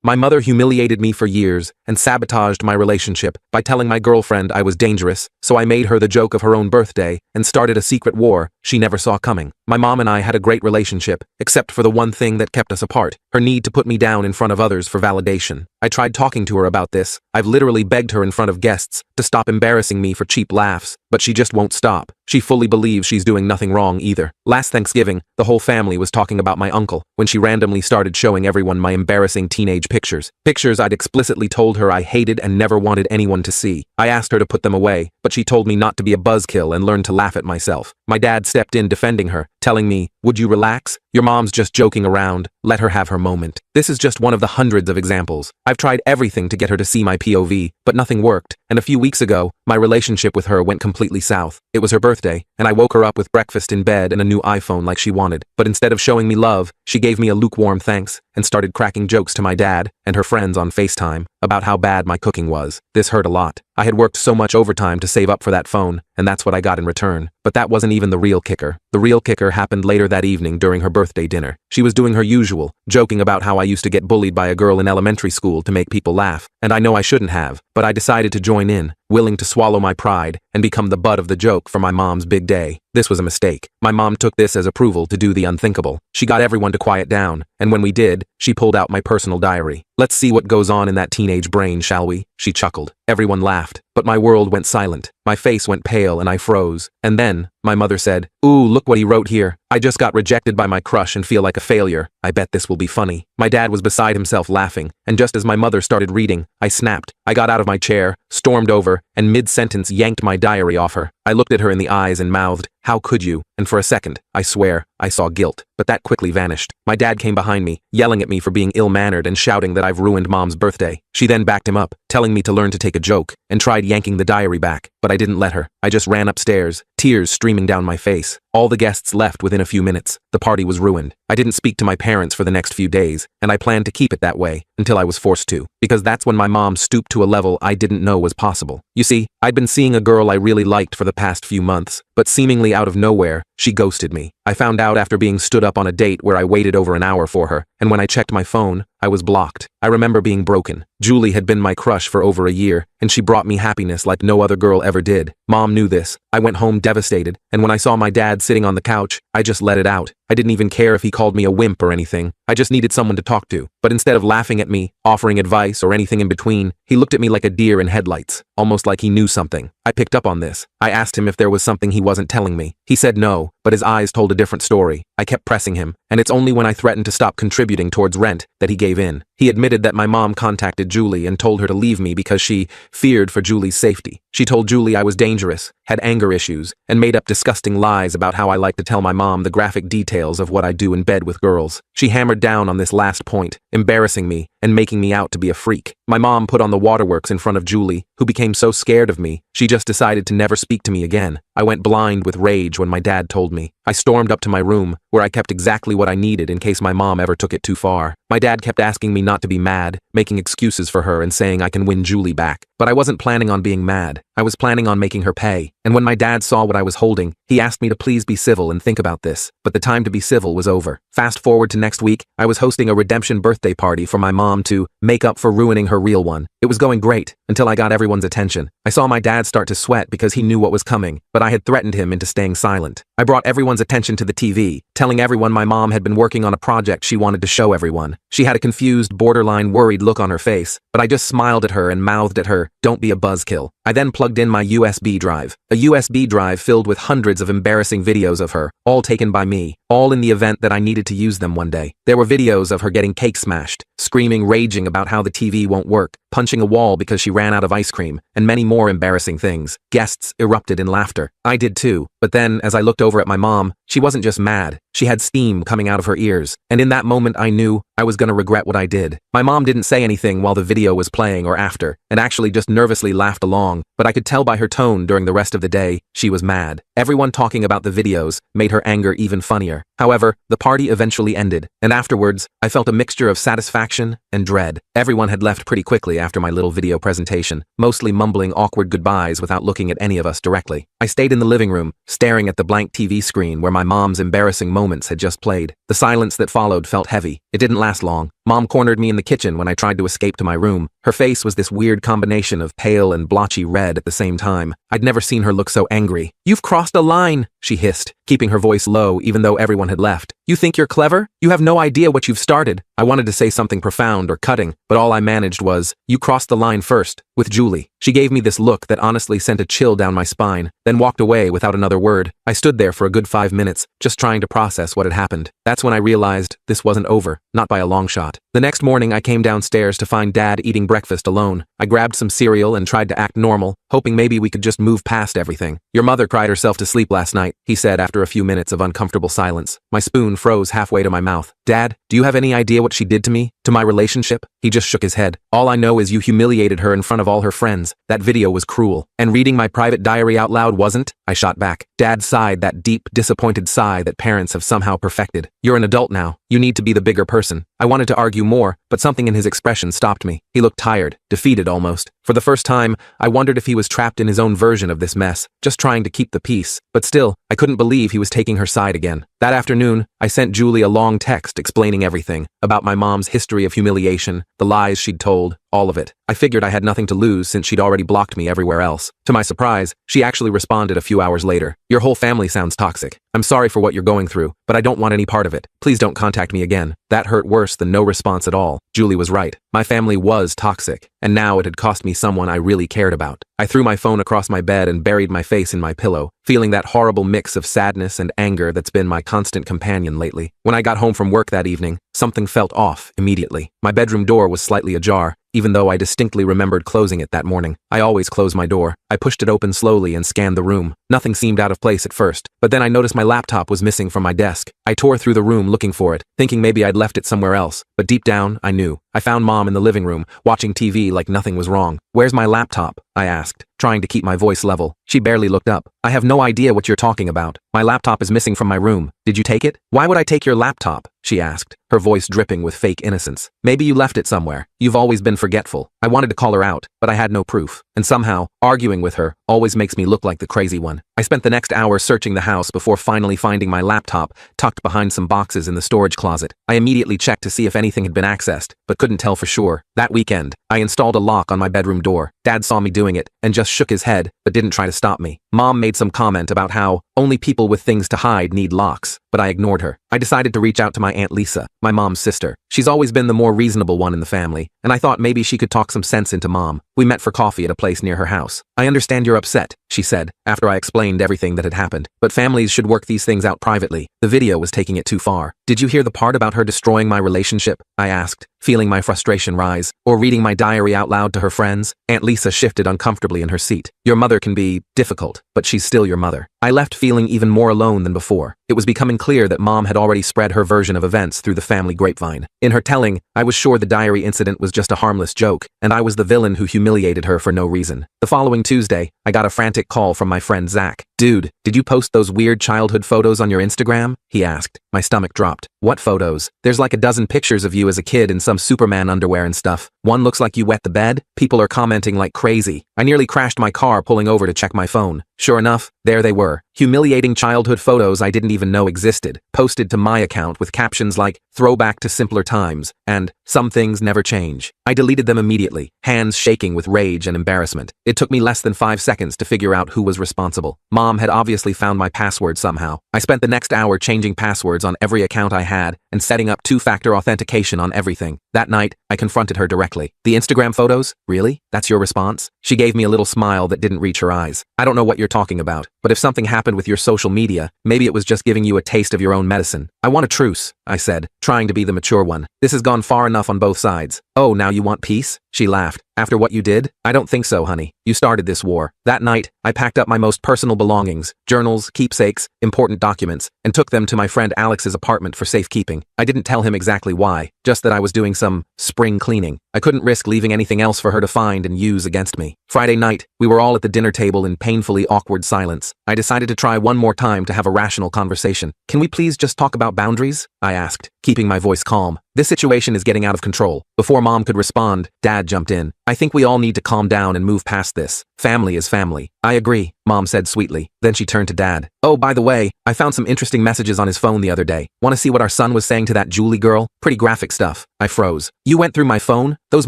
My mother humiliated me for years and sabotaged my relationship by telling my girlfriend I was dangerous, so I made her the joke of her own birthday and started a secret war she never saw coming. My mom and I had a great relationship, except for the one thing that kept us apart, her need to put me down in front of others for validation. I tried talking to her about this. I've literally begged her in front of guests to stop embarrassing me for cheap laughs, but she just won't stop. She fully believes she's doing nothing wrong either. Last Thanksgiving, the whole family was talking about my uncle when she randomly started showing everyone my embarrassing teenage pictures. Pictures I'd explicitly told her I hated and never wanted anyone to see. I asked her to put them away, but she told me not to be a buzzkill and learn to laugh at myself. My dad stepped in defending her, telling me, "Would you relax? Your mom's just joking around. Let her have her moment." This is just one of the hundreds of examples. I've tried everything to get her to see my POV, but nothing worked, and a few weeks ago, my relationship with her went completely south. It was her birthday, and I woke her up with breakfast in bed and a new iPhone like she wanted. But instead of showing me love, she gave me a lukewarm thanks and started cracking jokes to my dad and her friends on FaceTime about how bad my cooking was. This hurt a lot. I had worked so much overtime to save up for that phone, and that's what I got in return. But that wasn't even the real kicker. The real kicker happened later that evening during her birthday dinner. She was doing her usual, joking about how I used to get bullied by a girl in elementary school to make people laugh, and I know I shouldn't have, but I decided to join in, willing to swallow my pride and become the butt of the joke for my mom's big day. This was a mistake. My mom took this as approval to do the unthinkable. She got everyone to quiet down, and when we did, she pulled out my personal diary. "Let's see what goes on in that teenage brain, shall we?" She chuckled. Everyone laughed, but my world went silent. My face went pale and I froze. And then, my mother said, "Ooh, look what he wrote here. I just got rejected by my crush and feel like a failure. I bet this will be funny." My dad was beside himself laughing, and just as my mother started reading, I snapped. I got out of my chair, stormed over, and mid-sentence yanked my diary off her. I looked at her in the eyes and mouthed, "How could you?" And for a second, I swear, I saw guilt. But that quickly vanished. My dad came behind me, yelling at me for being ill-mannered and shouting that I've ruined Mom's birthday. She then backed him up, telling me to learn to take a joke, and tried yanking the diary back, but I didn't let her. I just ran upstairs, tears streaming down my face. All the guests left within a few minutes. The party was ruined. I didn't speak to my parents for the next few days, and I planned to keep it that way until I was forced to, because that's when my mom stooped to a level I didn't know was possible. You see, I'd been seeing a girl I really liked for the past few months, but seemingly out of nowhere, she ghosted me. I found out after being stood up on a date where I waited over an hour for her, and when I checked my phone, I was blocked. I remember being broken. Julie had been my crush for over a year, and she brought me happiness like no other girl ever did. Mom knew this. I went home devastated, and when I saw my dad sitting on the couch, I just let it out. I didn't even care if he called me a wimp or anything. I just needed someone to talk to. But instead of laughing at me, offering advice, or anything in between, he looked at me like a deer in headlights, almost like he knew something. I picked up on this. I asked him if there was something he wasn't telling me. He said no, but his eyes told a different story. I kept pressing him, and it's only when I threatened to stop contributing towards rent that he gave in. He admitted that my mom contacted Julie and told her to leave me because she feared for Julie's safety. She told Julie I was dangerous, had anger issues, and made up disgusting lies about how I like to tell my mom the graphic details of what I do in bed with girls. She hammered down on this last point, embarrassing me and making me out to be a freak. My mom put on the waterworks in front of Julie, who became so scared of me, she just decided to never speak to me again. I went blind with rage when my dad told me. I stormed up to my room, where I kept exactly what I needed in case my mom ever took it too far. My dad kept asking me not to be mad, making excuses for her and saying I can win Julie back. But I wasn't planning on being mad. I was planning on making her pay. And when my dad saw what I was holding, he asked me to please be civil and think about this. But the time to be civil was over. Fast forward to next week, I was hosting a redemption birthday party for my mom to make up for ruining her real one. It was going great, until I got everyone's attention. I saw my dad start to sweat because he knew what was coming, but I had threatened him into staying silent. I brought everyone's attention to the TV, telling everyone my mom had been working on a project she wanted to show everyone. She had a confused, borderline worried look on her face, but I just smiled at her and mouthed at her, "Don't be a buzzkill." I then plugged in my USB drive. A USB drive filled with hundreds of embarrassing videos of her, all taken by me, all in the event that I needed to use them one day. There were videos of her getting cake smashed, screaming, raging about how the TV won't work, punching a wall because she ran out of ice cream, and many more embarrassing things. Guests erupted in laughter. I did too. But then, as I looked over at my mom, she wasn't just mad. She had steam coming out of her ears. And in that moment I knew I was gonna regret what I did. My mom didn't say anything while the video was playing or after, and actually just nervously laughed along, but I could tell by her tone during the rest of the day, she was mad. Everyone talking about the videos made her anger even funnier. However, the party eventually ended, and afterwards, I felt a mixture of satisfaction and dread. Everyone had left pretty quickly after my little video presentation, mostly mumbling awkward goodbyes without looking at any of us directly. I stayed in the living room, staring at the blank TV screen where my mom's embarrassing moments had just played. The silence that followed felt heavy. It didn't last long. Mom cornered me in the kitchen when I tried to escape to my room. Her face was this weird combination of pale and blotchy red at the same time. I'd never seen her look so angry. "You've crossed a line," she hissed, keeping her voice low even though everyone had left. "You think you're clever? You have no idea what you've started." I wanted to say something profound or cutting, but all I managed was, "You crossed the line first, with Julie." She gave me this look that honestly sent a chill down my spine, then walked away without another word. I stood there for a good 5 minutes, just trying to process what had happened. That's when I realized this wasn't over, not by a long shot. The next morning I came downstairs to find Dad eating breakfast alone. I grabbed some cereal and tried to act normal, hoping maybe we could just move past everything. "Your mother cried herself to sleep last night," he said after a few minutes of uncomfortable silence. My spoon froze halfway to my mouth. "Dad, do you have any idea what she did to me? To my relationship?" He just shook his head. "All I know is you humiliated her in front of all her friends. That video was cruel. And reading my private diary out loud wasn't?" I shot back. Dad sighed that deep, disappointed sigh that parents have somehow perfected. "You're an adult now. You need to be the bigger person." I wanted to argue more, but something in his expression stopped me. He looked tired, defeated almost. For the first time, I wondered if he was trapped in his own version of this mess, just trying to keep the peace. But still, I couldn't believe he was taking her side again. That afternoon, I sent Julie a long text explaining everything, about my mom's history of humiliation, the lies she'd told, all of it. I figured I had nothing to lose since she'd already blocked me everywhere else. To my surprise, she actually responded a few hours later. "Your whole family sounds toxic. I'm sorry for what you're going through, but I don't want any part of it. Please don't contact me again." That hurt worse than no response at all. Julie was right. My family was toxic, and now it had cost me someone I really cared about. I threw my phone across my bed and buried my face in my pillow, feeling that horrible mix of sadness and anger that's been my constant companion lately. When I got home from work that evening, something felt off immediately. My bedroom door was slightly ajar, even though I distinctly remembered closing it that morning. I always close my door. I pushed it open slowly and scanned the room. Nothing seemed out of place at first, but then I noticed my laptop was missing from my desk. I tore through the room looking for it, thinking maybe I'd left it somewhere else, but deep down, I knew. I found Mom in the living room, watching TV like nothing was wrong. "Where's my laptop?" I asked, trying to keep my voice level. She barely looked up. "I have no idea what you're talking about. My laptop is missing from my room. Did you take it?" "Why would I take your laptop?" she asked, her voice dripping with fake innocence. "Maybe you left it somewhere. You've always been forgetful." I wanted to call her out, but I had no proof. And somehow, arguing with her always makes me look like the crazy one. I spent the next hour searching the house before finally finding my laptop tucked behind some boxes in the storage closet. I immediately checked to see if anything had been accessed, but couldn't tell for sure. That weekend, I installed a lock on my bedroom door. Dad saw me doing it and just shook his head, but didn't try to stop me. Mom made some comment about how only people with things to hide need locks, but I ignored her. I decided to reach out to my Aunt Lisa, my mom's sister. She's always been the more reasonable one in the family, and I thought maybe she could talk some sense into Mom. We met for coffee at a place near her house. "I understand you're upset," she said, after I explained everything that had happened. "But families should work these things out privately. The video was taking it too far." "Did you hear the part about her destroying my relationship?" I asked, feeling my frustration rise. "Or reading my diary out loud to her friends?" Aunt Lisa shifted uncomfortably in her seat. "Your mother can be difficult, but she's still your mother." I left feeling even more alone than before. It was becoming clear that Mom had already spread her version of events through the family grapevine. In her telling, I was sure the diary incident was just a harmless joke, and I was the villain who humiliated her for no reason. The following Tuesday, I got a frantic call from my friend Zach. "Dude, did you post those weird childhood photos on your Instagram?" he asked. My stomach dropped. "What photos?" "There's like a dozen pictures of you as a kid in some Superman underwear and stuff. One looks like you wet the bed. People are commenting like crazy." I nearly crashed my car pulling over to check my phone. Sure enough, there they were. Humiliating childhood photos I didn't even know existed, posted to my account with captions like, "Throwback to simpler times," and "Some things never change." I deleted them immediately, hands shaking with rage and embarrassment. It took me less than 5 seconds to figure out who was responsible. Mom had obviously found my password somehow. I spent the next hour changing passwords on every account I had and setting up 2-factor authentication on everything. That night, I confronted her directly. "The Instagram photos? Really? That's your response?" She gave me a little smile that didn't reach her eyes. "I don't know what you're talking about, but if something happened with your social media, maybe it was just giving you a taste of your own medicine." "I want a truce," I said, trying to be the mature one. "This has gone far enough on both sides." "Oh, now you want peace?" She laughed. "After what you did? I don't think so, honey. You started this war." That night, I packed up my most personal belongings, journals, keepsakes, important documents, and took them to my friend Alex's apartment for safekeeping. I didn't tell him exactly why, just that I was doing some spring cleaning. I couldn't risk leaving anything else for her to find and use against me. Friday night, we were all at the dinner table in painfully awkward silence. I decided to try one more time to have a rational conversation. "Can we please just talk about boundaries?" I asked, keeping my voice calm. "This situation is getting out of control." Before Mom could respond, Dad jumped in. "I think we all need to calm down and move past this. Family is family. I agree, Mom said sweetly. Then she turned to Dad. Oh, by the way, I found some interesting messages on his phone the other day. Want to see what our son was saying to that Julie girl? Pretty graphic stuff. I froze. You went through my phone? Those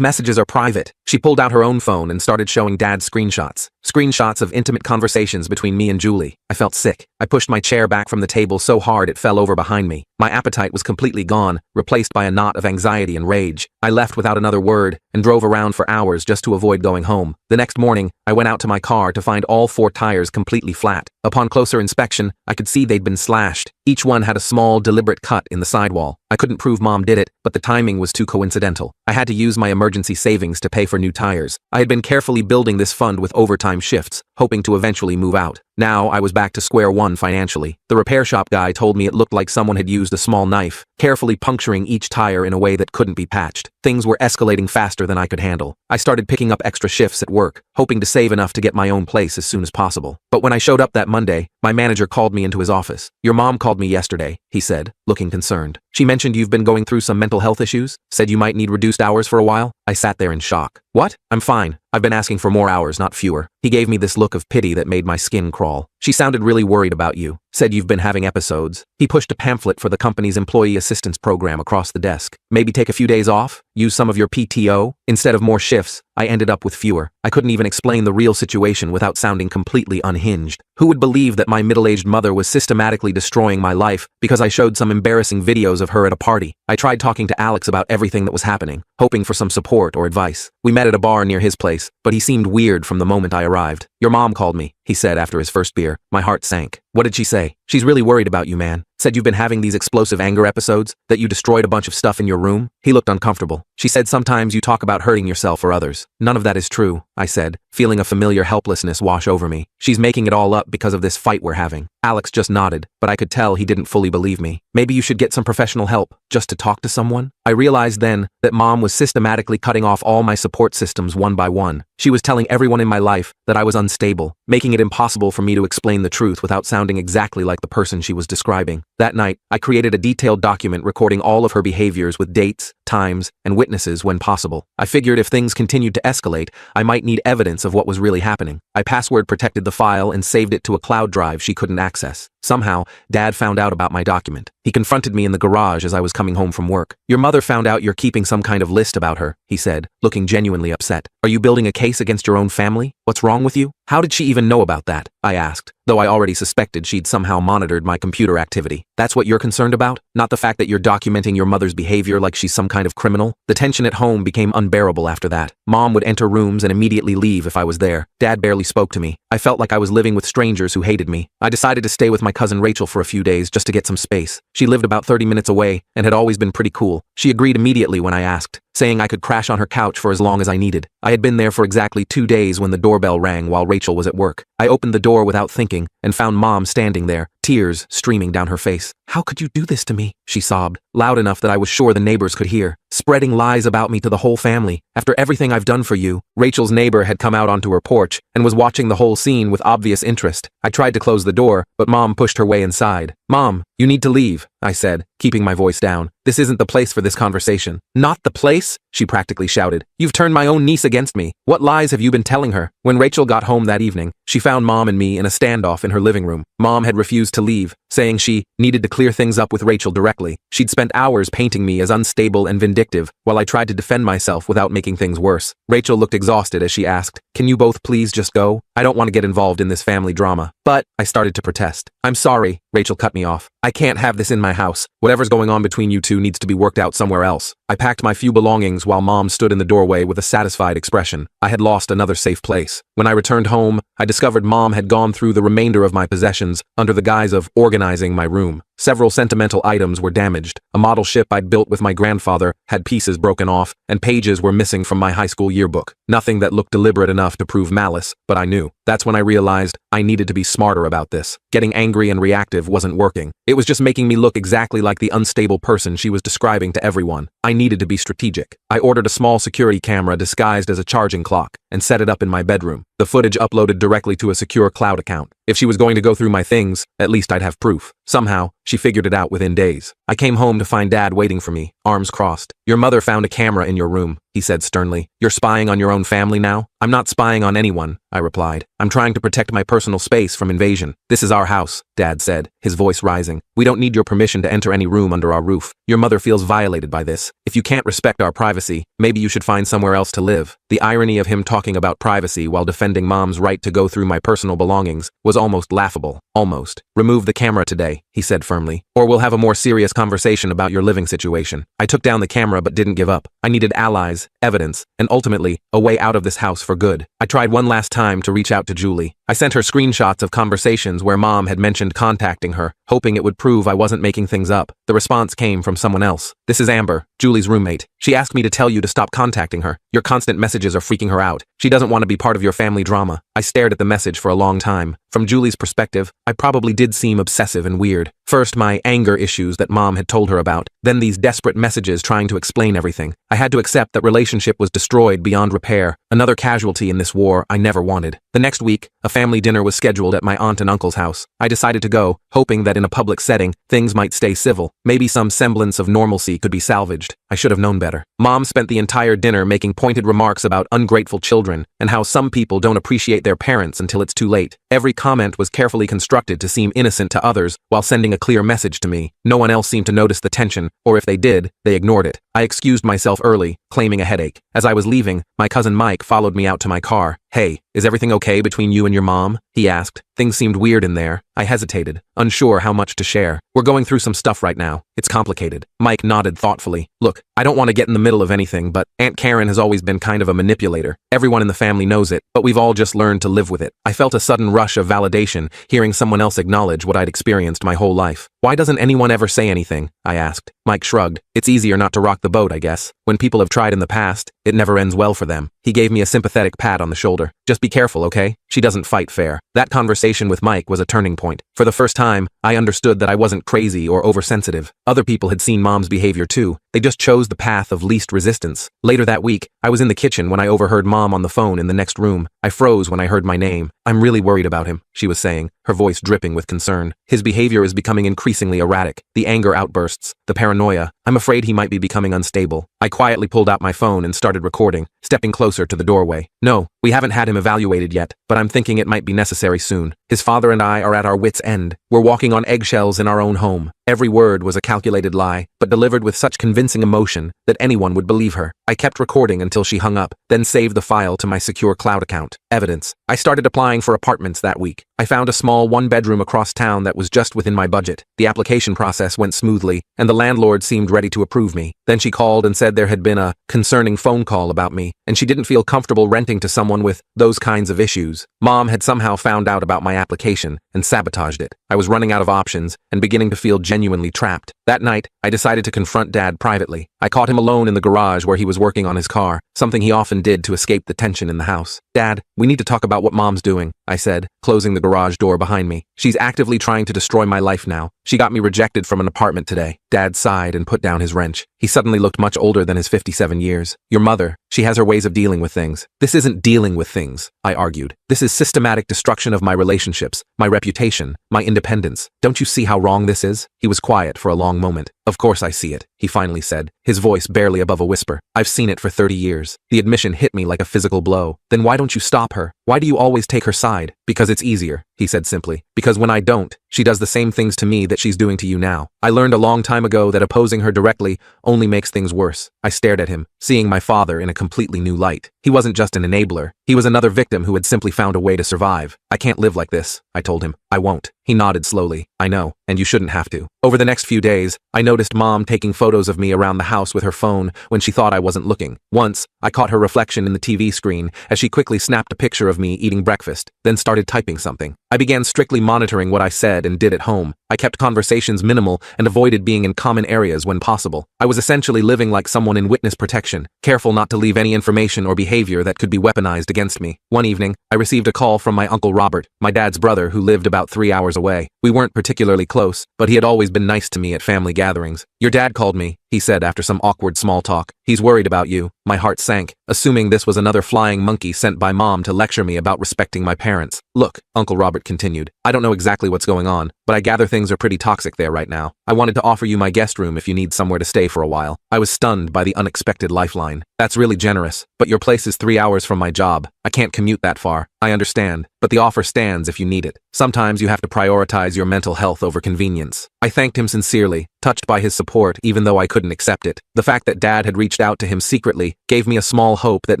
messages are private. She pulled out her own phone and started showing Dad screenshots. Screenshots of intimate conversations between me and Julie. I felt sick. I pushed my chair back from the table so hard it fell over behind me. My appetite was completely gone, replaced by a knot of anxiety and rage. I left without another word and drove around for hours just to avoid going home. The next morning, I went out to my car to find all 4 tires completely flat. Upon closer inspection, I could see they'd been slashed. Each one had a small, deliberate cut in the sidewall. I couldn't prove Mom did it, but the timing was too coincidental. I had to use my emergency savings to pay for new tires. I had been carefully building this fund with overtime shifts, hoping to eventually move out. Now I was back to square one financially. The repair shop guy told me it looked like someone had used a small knife, carefully puncturing each tire in a way that couldn't be patched. Things were escalating faster than I could handle. I started picking up extra shifts at work, hoping to save enough to get my own place as soon as possible. But when I showed up that Monday, my manager called me into his office. Your mom called me yesterday, he said, looking concerned. She mentioned you've been going through some mental health issues, said you might need reduced hours for a while. I sat there in shock. What? I'm fine. I've been asking for more hours, not fewer. He gave me this look of pity that made my skin crawl. She sounded really worried about you, said you've been having episodes. He pushed a pamphlet for the company's employee assistance program across the desk. Maybe take a few days off, use some of your PTO. Instead of more shifts, I ended up with fewer. I couldn't even explain the real situation without sounding completely unhinged. Who would believe that my middle-aged mother was systematically destroying my life because I showed some embarrassing videos of her at a party? I tried talking to Alex about everything that was happening, hoping for some support or advice. We met at a bar near his place, but he seemed weird from the moment I arrived. Your mom called me, he said after his first beer. My heart sank. What did she say? She's really worried about you, man. Said you've been having these explosive anger episodes, that you destroyed a bunch of stuff in your room. He looked uncomfortable. She said sometimes you talk about hurting yourself or others. None of that is true, I said, feeling a familiar helplessness wash over me. She's making it all up because of this fight we're having. Alex just nodded, but I could tell he didn't fully believe me. Maybe you should get some professional help, just to talk to someone? I realized then that Mom was systematically cutting off all my support systems one by one. She was telling everyone in my life that I was unstable, making it impossible for me to explain the truth without sounding exactly like the person she was describing. That night, I created a detailed document recording all of her behaviors with dates, times, and witnesses when possible. I figured if things continued to escalate, I might need evidence of what was really happening. I password protected the file and saved it to a cloud drive she couldn't access. Somehow, Dad found out about my document. He confronted me in the garage as I was coming home from work. Your mother found out you're keeping some kind of list about her, he said, looking genuinely upset. Are you building a case against your own family? What's wrong with you? How did she even know about that? I asked, though I already suspected she'd somehow monitored my computer activity. That's what you're concerned about? Not the fact that you're documenting your mother's behavior like she's some kind of criminal? The tension at home became unbearable after that. Mom would enter rooms and immediately leave if I was there. Dad barely spoke to me. I felt like I was living with strangers who hated me. I decided to stay with my cousin Rachel for a few days just to get some space. She lived about 30 minutes away and had always been pretty cool. She agreed immediately when I asked, saying I could crash on her couch for as long as I needed. I had been there for exactly 2 days when the doorbell rang while Rachel was at work. I opened the door without thinking and found Mom standing there, tears streaming down her face. How could you do this to me? She sobbed, loud enough that I was sure the neighbors could hear, spreading lies about me to the whole family. After everything I've done for you. Rachel's neighbor had come out onto her porch and was watching the whole scene with obvious interest. I tried to close the door, but Mom pushed her way inside. Mom, you need to leave, I said, keeping my voice down. This isn't the place for this conversation. Not the place? She practically shouted. You've turned my own niece against me. What lies have you been telling her? When Rachel got home that evening, she found Mom and me in a standoff in her living room. Mom had refused to leave, saying she needed to clear things up with Rachel directly. She'd spent hours painting me as unstable and vindictive, while I tried to defend myself without making things worse. Rachel looked exhausted as she asked, "Can you both please just go? I don't want to get involved in this family drama." But I started to protest. "I'm sorry," Rachel cut me off. "I can't have this in my house. Whatever's going on between you two needs to be worked out somewhere else." I packed my few belongings while Mom stood in the doorway with a satisfied expression. I had lost another safe place. When I returned home, I discovered Mom had gone through the remainder of my possessions under the guise of organizing my room. Several sentimental items were damaged. A model ship I'd built with my grandfather had pieces broken off, and pages were missing from my high school yearbook. Nothing that looked deliberate enough to prove malice, but I knew. That's when I realized I needed to be smarter about this. Getting angry and reactive wasn't working. It was just making me look exactly like the unstable person she was describing to everyone. I needed to be strategic. I ordered a small security camera disguised as a charging clock and set it up in my bedroom. The footage uploaded directly to a secure cloud account. If she was going to go through my things, at least I'd have proof. Somehow, she figured it out within days. I came home to find Dad waiting for me, arms crossed. "Your mother found a camera in your room," he said sternly. "You're spying on your own family now?" "I'm not spying on anyone," I replied. "I'm trying to protect my personal space from invasion." "This is our house," Dad said, his voice rising. "We don't need your permission to enter any room under our roof. Your mother feels violated by this. If you can't respect our privacy, maybe you should find somewhere else to live." The irony of him talking about privacy while defending Mom's right to go through my personal belongings was almost laughable. "Almost. Remove the camera today," he said firmly, "or we'll have a more serious conversation about your living situation." I took down the camera but didn't give up. I needed allies, evidence, and ultimately, a way out of this house for good. I tried one last time to reach out to Julie. I sent her screenshots of conversations where Mom had mentioned contacting her, hoping it would prove I wasn't making things up. The response came from someone else. "This is Amber, Julie's roommate. She asked me to tell you to stop contacting her. Your constant messages are freaking her out. She doesn't want to be part of your family drama." I stared at the message for a long time. From Julie's perspective, I probably did seem obsessive and weird. First my anger issues that Mom had told her about, then these desperate messages trying to explain everything. I had to accept that relationship was destroyed beyond repair, another casualty in this war I never wanted. The next week, a family dinner was scheduled at my aunt and uncle's house. I decided to go, hoping that in a public setting, things might stay civil. Maybe some semblance of normalcy could be salvaged. I should have known better. Mom spent the entire dinner making pointed remarks about ungrateful children and how some people don't appreciate their parents until it's too late. Every comment was carefully constructed to seem innocent to others while sending a clear message to me. No one else seemed to notice the tension, or if they did, they ignored it. I excused myself early, claiming a headache. As I was leaving, my cousin Mike followed me out to my car. "Hey, is everything okay between you and your mom?" he asked. Things seemed weird in there. I hesitated, unsure how much to share. "We're going through some stuff right now. It's complicated." Mike nodded thoughtfully. "Look, I don't want to get in the middle of anything, but Aunt Karen has always been kind of a manipulator. Everyone in the family knows it, but we've all just learned to live with it." I felt a sudden rush of validation, hearing someone else acknowledge what I'd experienced my whole life. "Why doesn't anyone ever say anything?" I asked. Mike shrugged. "It's easier not to rock the boat, I guess. When people have tried in the past, it never ends well for them." He gave me a sympathetic pat on the shoulder. "Just be careful, okay? She doesn't fight fair." That conversation with Mike was a turning point. For the first time, I understood that I wasn't crazy or oversensitive. Other people had seen Mom's behavior too. They just chose the path of least resistance. Later that week, I was in the kitchen when I overheard Mom on the phone in the next room. I froze when I heard my name. "I'm really worried about him," she was saying, her voice dripping with concern. "His behavior is becoming increasingly erratic. The anger outbursts, the paranoia. I'm afraid he might be becoming unstable." I quietly pulled out my phone and started recording, stepping closer to the doorway. "No, we haven't had him evaluated yet, but I'm thinking it might be necessary soon. His father and I are at our wits' end. We're walking on eggshells in our own home." Every word was a calculated lie, but delivered with such convincing emotion that anyone would believe her. I kept recording until she hung up, then saved the file to my secure cloud account. Evidence. I started applying for apartments that week. I found a small one-bedroom across town that was just within my budget. The application process went smoothly, and the landlord seemed ready to approve me. Then she called and said there had been a concerning phone call about me, and she didn't feel comfortable renting to someone with those kinds of issues. Mom had somehow found out about my application and sabotaged it. I was running out of options and beginning to feel genuinely trapped. That night, I decided to confront Dad privately. I caught him alone in the garage where he was working on his car, something he often did to escape the tension in the house. "Dad, we need to talk about what Mom's doing," I said, closing the garage door behind me. "She's actively trying to destroy my life now. She got me rejected from an apartment today." Dad sighed and put down his wrench. He suddenly looked much older than his 57 years. "Your mother, she has her ways of dealing with things." "This isn't dealing with things," I argued. "This is systematic destruction of my relationships, my reputation, my independence. Don't you see how wrong this is?" He was quiet for a long moment. "Of course I see it," he finally said, his voice barely above a whisper. "I've seen it for 30 years. The admission hit me like a physical blow. Then why don't you stop her? Why do you always take her side?" "Because it's easier," he said simply. "Because when I don't, she does the same things to me that she's doing to you now. I learned a long time ago that opposing her directly only makes things worse." I stared at him, seeing my father in a completely new light. He wasn't just an enabler. He was another victim who had simply found a way to survive. "I can't live like this," I told him. "I won't." He nodded slowly. "I know, and you shouldn't have to." Over the next few days, I noticed Mom taking photos of me around the house with her phone when she thought I wasn't looking. Once, I caught her reflection in the TV screen as she quickly snapped a picture of me eating breakfast, then started typing something. I began strictly monitoring what I said and did at home. I kept conversations minimal and avoided being in common areas when possible. I was essentially living like someone in witness protection, careful not to leave any information or behavior that could be weaponized against me. One evening, I received a call from my Uncle Robert, my dad's brother who lived about 3 hours away. We weren't particularly close, but he had always been nice to me at family gatherings. "Your dad called me," he said after some awkward small talk. He's worried about you. My heart sank, assuming this was another flying monkey sent by Mom to lecture me about respecting my parents. Look, Uncle Robert continued, I don't know exactly what's going on, but I gather things are pretty toxic there right now. I wanted to offer you my guest room if you need somewhere to stay for a while. I was stunned by the unexpected lifeline. That's really generous, but your place is 3 hours from my job. I can't commute that far. I understand, but the offer stands if you need it. Sometimes you have to prioritize your mental health over convenience. I thanked him sincerely, touched by his support even though I couldn't accept it. The fact that Dad had reached out to him secretly gave me a small hope that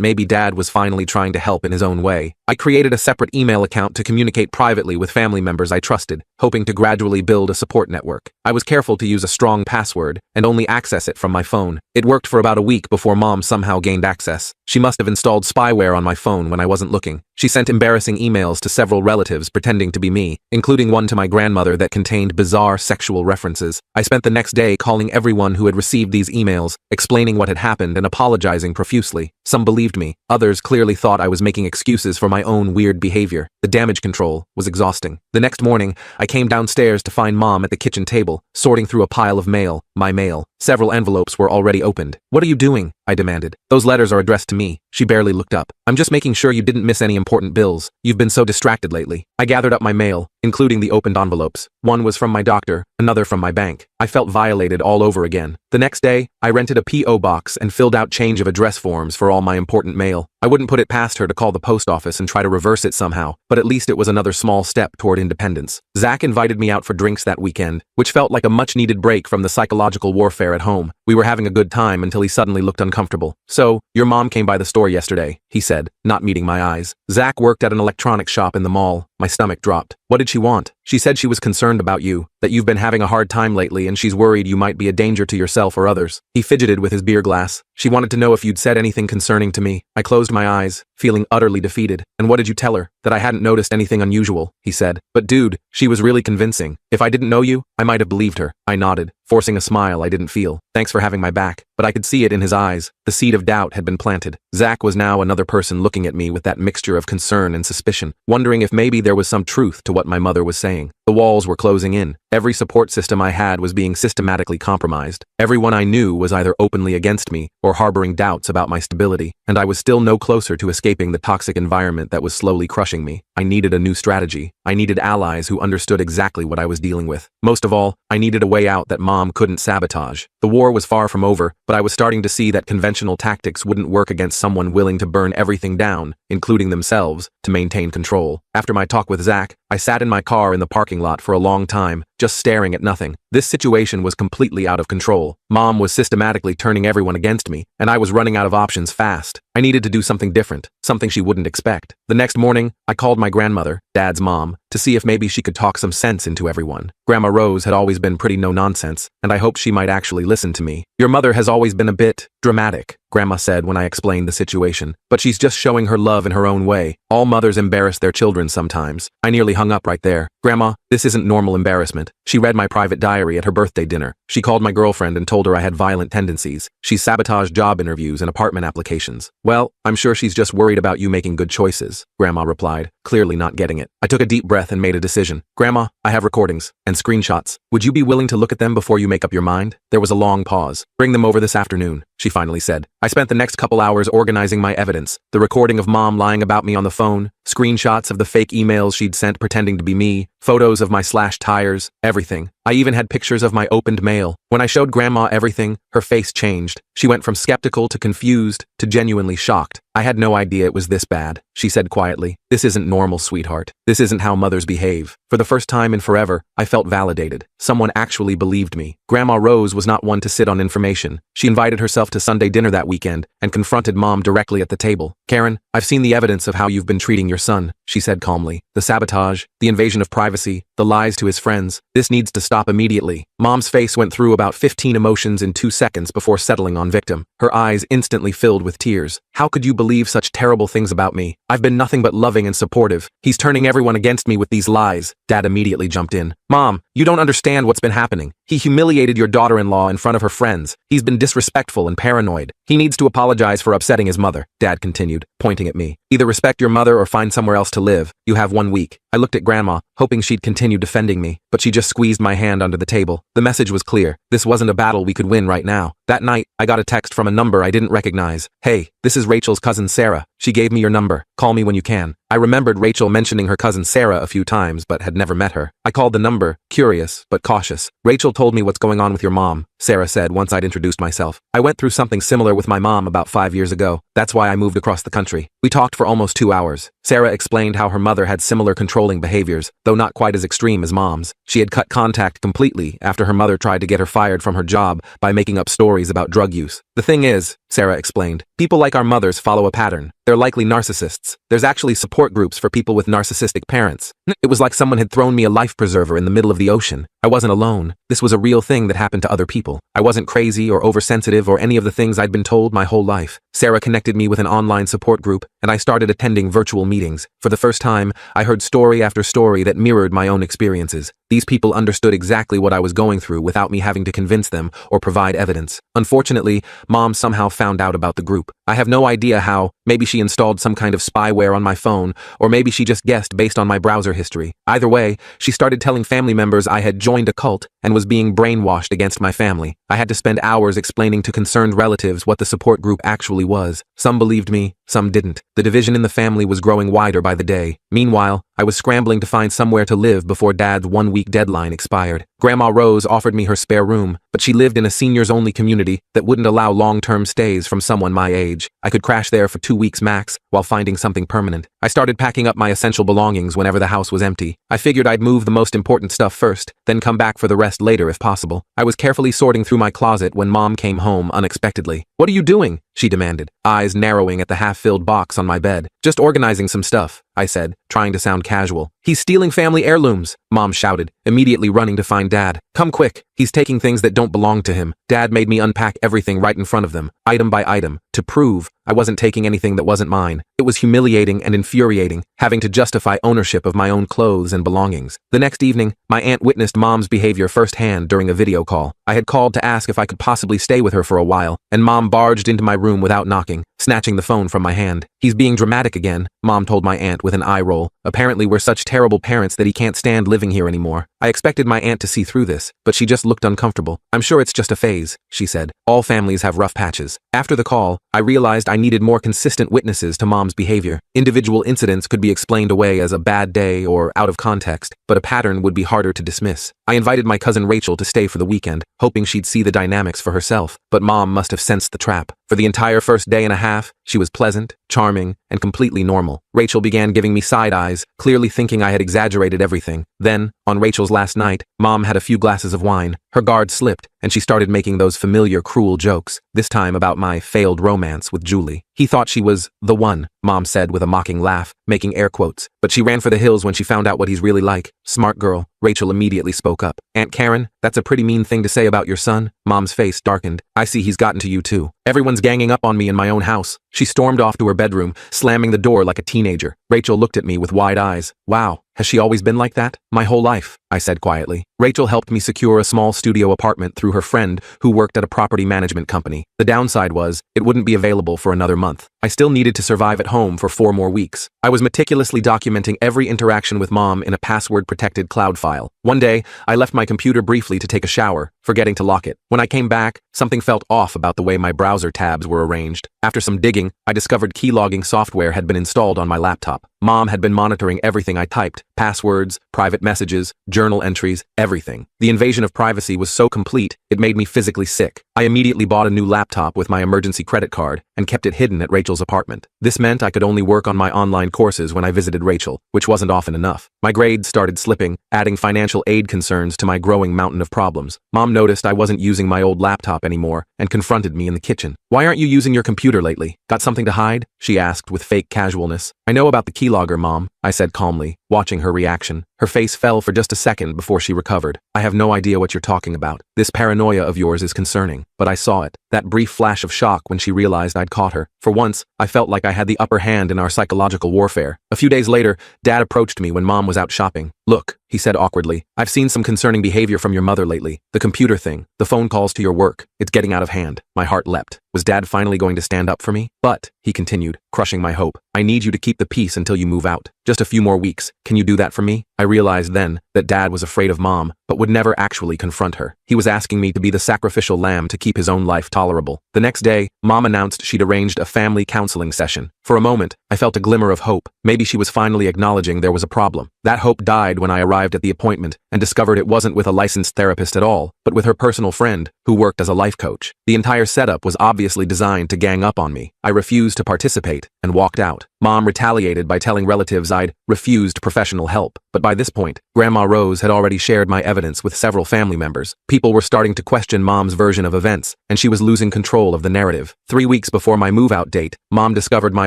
maybe Dad was finally trying to help in his own way. I created a separate email account to communicate privately with family members I trusted, hoping to gradually build a support network. I was careful to use a strong password and only access it from my phone. It worked for about a week before Mom somehow gained access. She must have installed spyware on my phone when I wasn't looking. She sent embarrassing emails to several relatives pretending to be me, including one to my grandmother that contained bizarre sexual references. I spent the next day calling everyone who had received these emails, explaining what had happened and apologizing profusely. Some believed me. Others clearly thought I was making excuses for my own weird behavior. The damage control was exhausting. The next morning, I came downstairs to find Mom at the kitchen table, sorting through a pile of mail, my mail. Several envelopes were already opened. What are you doing? I demanded. Those letters are addressed to me. She barely looked up. I'm just making sure you didn't miss any important bills. You've been so distracted lately. I gathered up my mail, including the opened envelopes. One was from my doctor, another from my bank. I felt violated all over again. The next day, I rented a P.O. box and filled out change of address forms for all my important mail. I wouldn't put it past her to call the post office and try to reverse it somehow, but at least it was another small step toward independence. Zach invited me out for drinks that weekend, which felt like a much-needed break from the psychological warfare at home. We were having a good time until he suddenly looked uncomfortable. So, your mom came by the store yesterday, he said, not meeting my eyes. Zach worked at an electronics shop in the mall. My stomach dropped. What did she want? She said she was concerned about you, that you've been having a hard time lately and she's worried you might be a danger to yourself or others. He fidgeted with his beer glass. She wanted to know if you'd said anything concerning to me. I closed my eyes, feeling utterly defeated. And what did you tell her? That I hadn't noticed anything unusual, he said. But dude, she was really convincing. If I didn't know you, I might have believed her. I nodded, forcing a smile I didn't feel. Thanks for having my back. But I could see it in his eyes. The seed of doubt had been planted. Zach was now another person looking at me with that mixture of concern and suspicion, wondering if maybe there was some truth to what my mother was saying. The walls were closing in. Every support system I had was being systematically compromised. Everyone I knew was either openly against me or harboring doubts about my stability, and I was still no closer to escaping the toxic environment that was slowly crushing me. I needed a new strategy. I needed allies who understood exactly what I was dealing with. Most of all, I needed a way out that Mom couldn't sabotage. The war was far from over, but I was starting to see that conventional tactics wouldn't work against someone willing to burn everything down, including themselves, to maintain control. After my talk with Zach, I sat in my car in the parking lot for a long time, just staring at nothing. This situation was completely out of control. Mom was systematically turning everyone against me, and I was running out of options fast. I needed to do something different, something she wouldn't expect. The next morning, I called my grandmother, Dad's mom, to see if maybe she could talk some sense into everyone. Grandma Rose had always been pretty no-nonsense, and I hoped she might actually listen to me. Your mother has always been a bit dramatic, Grandma said when I explained the situation, but she's just showing her love in her own way. All mothers embarrass their children sometimes. I nearly hung up right there. Grandma, this isn't normal embarrassment. She read my private diary at her birthday dinner. She called my girlfriend and told her I had violent tendencies. She sabotaged job interviews and apartment applications. Well, I'm sure she's just worried about you making good choices, Grandma replied, clearly not getting it. I took a deep breath and made a decision. Grandma, I have recordings and screenshots. Would you be willing to look at them before you make up your mind? There was a long pause. Bring them over this afternoon, she finally said. I spent the next couple hours organizing my evidence. The recording of Mom lying about me on the phone, screenshots of the fake emails she'd sent pretending to be me, photos of my slashed tires, everything. I even had pictures of my opened mail. When I showed Grandma everything, her face changed. She went from skeptical to confused to genuinely shocked. I had no idea it was this bad, she said quietly. This isn't normal, sweetheart. This isn't how mothers behave. For the first time in forever, I felt validated. Someone actually believed me. Grandma Rose was not one to sit on information. She invited herself to Sunday dinner that weekend and confronted Mom directly at the table. Karen, I've seen the evidence of how you've been treating your son, she said calmly. The sabotage, the invasion of privacy, the lies to his friends. This needs to stop immediately. Mom's face went through about 15 emotions in 2 seconds before settling on victim. Her eyes instantly filled with tears. How could you believe such terrible things about me? I've been nothing but loving and supportive. He's turning everyone against me with these lies. Dad immediately jumped in. Mom, you don't understand what's been happening. He humiliated your daughter-in-law in front of her friends. He's been disrespectful and paranoid. He needs to apologize for upsetting his mother, Dad continued, pointing at me. Either respect your mother or find somewhere else to live. You have 1 week. I looked at Grandma, hoping she'd continue defending me, but she just squeezed my hand under the table. The message was clear. This wasn't a battle we could win right now. That night, I got a text from a number I didn't recognize. "Hey, this is Rachel's cousin Sarah. She gave me your number. Call me when you can." I remembered Rachel mentioning her cousin Sarah a few times, but had never met her. I called the number, curious, but cautious. "Rachel told me what's going on with your mom," Sarah said once I'd introduced myself. "I went through something similar with my mom about 5 years ago. That's why I moved across the country." We talked for almost 2 hours. Sarah explained how her mother had similar controlling behaviors, though not quite as extreme as mom's. She had cut contact completely after her mother tried to get her fired from her job by making up stories about drug use. "The thing is," Sarah explained, "people like our mothers follow a pattern. They're likely narcissists. There's actually support groups for people with narcissistic parents. It was like someone had thrown me a life preserver in the middle of the ocean. I wasn't alone. This was a real thing that happened to other people. I wasn't crazy or oversensitive or any of the things I'd been told my whole life." Sarah connected me with an online support group, and I started attending virtual meetings. For the first time, I heard story after story that mirrored my own experiences. These people understood exactly what I was going through without me having to convince them or provide evidence. Unfortunately, Mom somehow found out about the group. I have no idea how. Maybe she installed some kind of spyware on my phone, or maybe she just guessed based on my browser history. Either way, she started telling family members I had joined a cult and was being brainwashed against my family. I had to spend hours explaining to concerned relatives what the support group actually was. Some believed me, some didn't. The division in the family was growing wider by the day. Meanwhile, I was scrambling to find somewhere to live before Dad's one-week deadline expired. Grandma Rose offered me her spare room, but she lived in a seniors-only community that wouldn't allow long-term stays from someone my age. I could crash there for 2 weeks max while finding something permanent. I started packing up my essential belongings whenever the house was empty. I figured I'd move the most important stuff first, then come back for the rest later if possible. I was carefully sorting through my closet when Mom came home unexpectedly. "What are you doing?" she demanded, eyes narrowing at the half-filled box on my bed. "Just organizing some stuff," I said, trying to sound casual. "He's stealing family heirlooms," Mom shouted, immediately running to find Dad. "Come quick, he's taking things that don't belong to him." Dad made me unpack everything right in front of them, item by item, to prove I wasn't taking anything that wasn't mine. It was humiliating and infuriating, having to justify ownership of my own clothes and belongings. The next evening, my aunt witnessed Mom's behavior firsthand during a video call. I had called to ask if I could possibly stay with her for a while, and Mom barged into my room without knocking, snatching the phone from my hand. "He's being dramatic again," Mom told my aunt with an eye roll. "Apparently we're such terrible parents that he can't stand living here anymore." I expected my aunt to see through this, but she just looked uncomfortable. "I'm sure it's just a phase," she said. "All families have rough patches." After the call, I realized I needed more consistent witnesses to Mom's behavior. Individual incidents could be explained away as a bad day or out of context, but a pattern would be harder to dismiss. I invited my cousin Rachel to stay for the weekend, hoping she'd see the dynamics for herself, but Mom must have sensed the trap. For the entire first day and a half, she was pleasant, charming, and completely normal. Rachel began giving me side eyes, clearly thinking I had exaggerated everything. Then, on Rachel's last night, Mom had a few glasses of wine. Her guard slipped, and she started making those familiar cruel jokes, this time about my failed romance with Julie. "He thought she was the one," Mom said with a mocking laugh, making air quotes. "But she ran for the hills when she found out what he's really like." "Smart girl," Rachel immediately spoke up. "Aunt Karen, that's a pretty mean thing to say about your son." Mom's face darkened. "I see he's gotten to you too. Everyone's ganging up on me in my own house." She stormed off to her bedroom, slamming the door like a teenager. Rachel looked at me with wide eyes. "Wow, has she always been like that?" "My whole life," I said quietly. Rachel helped me secure a small studio apartment through her friend who worked at a property management company. The downside was, it wouldn't be available for another month. I still needed to survive at home for 4 more weeks. I was meticulously documenting every interaction with Mom in a password-protected cloud file. One day, I left my computer briefly to take a shower, forgetting to lock it. When I came back, something felt off about the way my browser tabs were arranged. After some digging, I discovered keylogging software had been installed on my laptop. Mom had been monitoring everything I typed, passwords, private messages, journal entries, everything. The invasion of privacy was so complete, it made me physically sick. I immediately bought a new laptop with my emergency credit card and kept it hidden at Rachel's apartment. This meant I could only work on my online courses when I visited Rachel, which wasn't often enough. My grades started slipping, adding financial aid concerns to my growing mountain of problems. Mom noticed I wasn't using my old laptop anymore and confronted me in the kitchen. "Why aren't you using your computer lately? Got something to hide?" she asked with fake casualness. "I know about the keylogger, Mom," I said calmly, watching her reaction. Her face fell for just a second before she recovered. "I have no idea what you're talking about. This paranoia of yours is concerning." but I saw it. That brief flash of shock when she realized I'd caught her. For once, I felt like I had the upper hand in our psychological warfare. A few days later, Dad approached me when Mom was out shopping. "Look," he said awkwardly, "I've seen some concerning behavior from your mother lately. The computer thing, the phone calls to your work. It's getting out of hand." My heart leapt. Was Dad finally going to stand up for me? "But," he continued, crushing my hope, "I need you to keep the peace until you move out. Just a few more weeks. Can you do that for me?" I realized then that Dad was afraid of Mom, but would never actually confront her. He was asking me to be the sacrificial lamb to keep his own life tolerable. The next day, Mom announced she'd arranged a family counseling session. For a moment, I felt a glimmer of hope. Maybe she was finally acknowledging there was a problem. That hope died when I arrived at the appointment and discovered it wasn't with a licensed therapist at all, but with her personal friend, who worked as a life coach. The entire setup was obviously designed to gang up on me. I refused to participate and walked out. Mom retaliated by telling relatives I'd refused professional help. But by this point, Grandma Rose had already shared my evidence with several family members. People were starting to question Mom's version of events, and she was losing control of the narrative. 3 weeks before my move-out date, Mom discovered my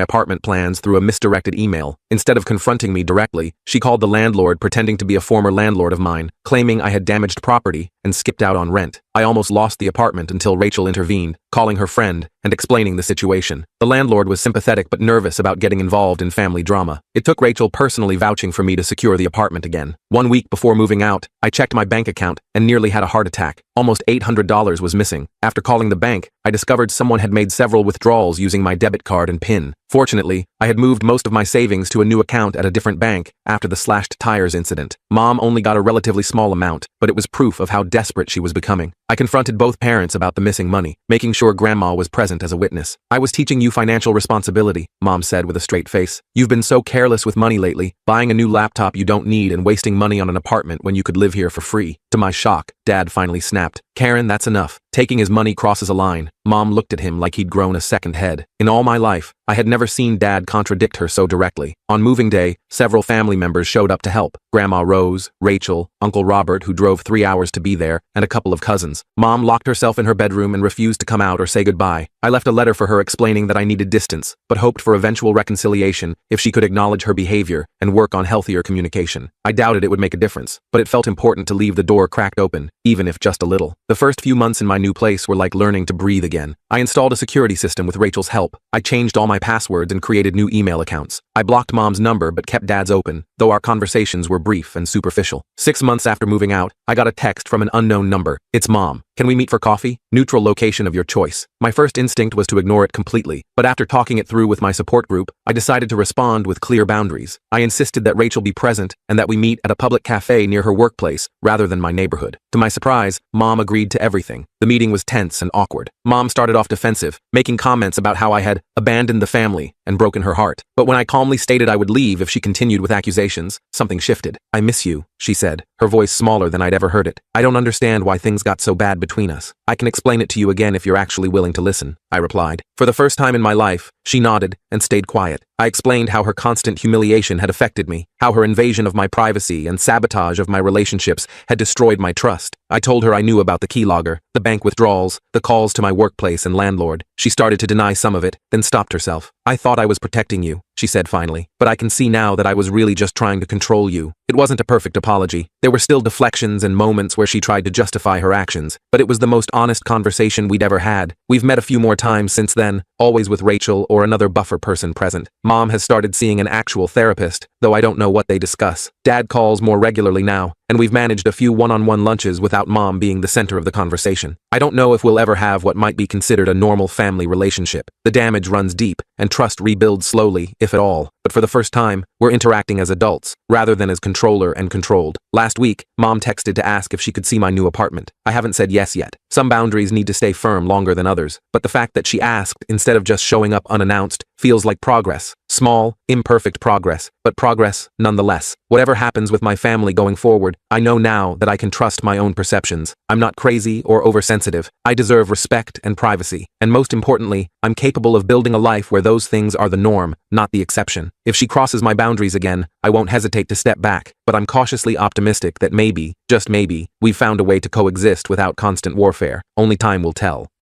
apartment plans through a misdirected email. Instead of confronting me directly, she called the landlord pretending to be a former landlord of mine, claiming I had damaged property and skipped out on rent. I almost lost the apartment until Rachel intervened, calling her friend and explaining the situation. The landlord was sympathetic but nervous about getting involved in family drama. It took Rachel personally vouching for me to secure the apartment again. 1 week before moving out, I checked my bank account and nearly had a heart attack. Almost $800 was missing. After calling the bank, I discovered someone had made several withdrawals using my debit card and PIN. Fortunately, I had moved most of my savings to a new account at a different bank after the slashed tires incident. Mom only got a relatively small amount, but it was proof of how desperate she was becoming. I confronted both parents about the missing money, making sure Grandma was present as a witness. "I was teaching you financial responsibility," Mom said with a straight face. "You've been so careless with money lately, buying a new laptop you don't need and wasting money on an apartment when you could live here for free." To my shock, Dad finally snapped. "Karen, that's enough. Taking his money crosses a line." Mom looked at him like he'd grown a second head. In all my life, I had never seen Dad contradict her so directly. On moving day, several family members showed up to help. Grandma Rose, Rachel, Uncle Robert, who drove 3 hours to be there, and a couple of cousins. Mom locked herself in her bedroom and refused to come out or say goodbye. I left a letter for her explaining that I needed distance, but hoped for eventual reconciliation if she could acknowledge her behavior and work on healthier communication. I doubted it would make a difference, but it felt important to leave the door cracked open, even if just a little. The first few months in my new place were like learning to breathe again. I installed a security system with Rachel's help. I changed all my passwords and created new email accounts. I blocked Mom's number but kept Dad's open, though our conversations were brief and superficial. 6 months after moving out, I got a text from an unknown number. "It's Mom. Can we meet for coffee? Neutral location of your choice." My first instinct was to ignore it completely, but after talking it through with my support group, I decided to respond with clear boundaries. I insisted that Rachel be present and that we meet at a public cafe near her workplace rather than my neighborhood. To my surprise, Mom agreed to everything. The meeting was tense and awkward. Mom started off defensive, making comments about how I had abandoned the family and broken her heart. But when I calmly stated I would leave if she continued with accusations, something shifted. "I miss you," she said, her voice smaller than I'd ever heard it. "I don't understand why things got so bad between us. I can explain it to you again if you're actually willing to listen," I replied. For the first time in my life, she nodded and stayed quiet. I explained how her constant humiliation had affected me, how her invasion of my privacy and sabotage of my relationships had destroyed my trust. I told her I knew about the keylogger, the bank withdrawals, the calls to my workplace and landlord. She started to deny some of it, then stopped herself. "I thought I was protecting you," she said finally, "but I can see now that I was really just trying to control you." It wasn't a perfect apology. There were still deflections and moments where she tried to justify her actions, but it was the most honest conversation we'd ever had. We've met a few more times since then, always with Rachel or another buffer person present. Mom has started seeing an actual therapist, though I don't know what they discuss. Dad calls more regularly now, and we've managed a few one-on-one lunches without Mom being the center of the conversation. I don't know if we'll ever have what might be considered a normal family relationship. The damage runs deep, and trust rebuilds slowly, if at all. But for the first time, we're interacting as adults, rather than as controller and controlled. Last week, Mom texted to ask if she could see my new apartment. I haven't said yes yet. Some boundaries need to stay firm longer than others, but the fact that she asked, instead of just showing up unannounced, feels like progress. Small, imperfect progress, but progress nonetheless. Whatever happens with my family going forward, I know now that I can trust my own perceptions. I'm not crazy or oversensitive. I deserve respect and privacy. And most importantly, I'm capable of building a life where those things are the norm, not the exception. If she crosses my boundaries again, I won't hesitate to step back, but I'm cautiously optimistic that maybe, just maybe, we've found a way to coexist without constant warfare. Only time will tell.